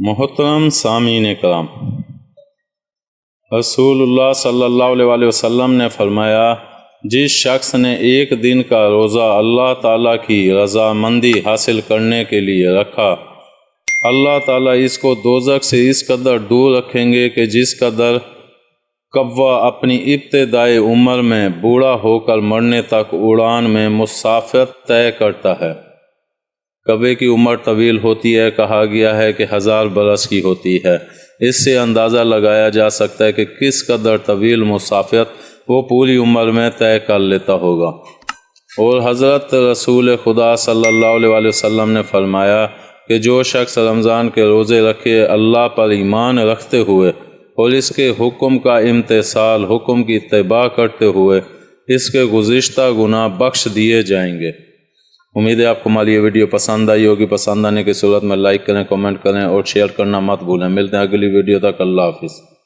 محترم سامعین کرام، رسول اللہ صلی اللہ علیہ وسلم نے فرمایا، جس شخص نے ایک دن کا روزہ اللہ تعالیٰ کی رضامندی حاصل کرنے کے لیے رکھا، اللہ تعالیٰ اس کو دوزخ سے اس قدر دور رکھیں گے کہ جس قدر کوا اپنی ابتدائی عمر میں بوڑھا ہو کر مرنے تک اڑان میں مسافت طے کرتا ہے۔ کوے کی عمر طویل ہوتی ہے، کہا گیا ہے کہ 1000 برس کی ہوتی ہے۔ اس سے اندازہ لگایا جا سکتا ہے کہ کس قدر طویل مسافت وہ پوری عمر میں طے کر لیتا ہوگا۔ اور حضرت رسول خدا صلی اللہ علیہ وسلم نے فرمایا کہ جو شخص رمضان کے روزے رکھے اللہ پر ایمان رکھتے ہوئے اور اس کے حکم کا امتثال، حکم کی اتباع کرتے ہوئے، اس کے گزشتہ گناہ بخش دیے جائیں گے۔ امید ہے آپ کو ہماری یہ ویڈیو پسند آئی ہوگی۔ پسند آنے کی صورت میں لائک کریں، کمنٹ کریں اور شیئر کرنا مت بھولیں۔ ملتے ہیں اگلی ویڈیو تک، اللہ حافظ۔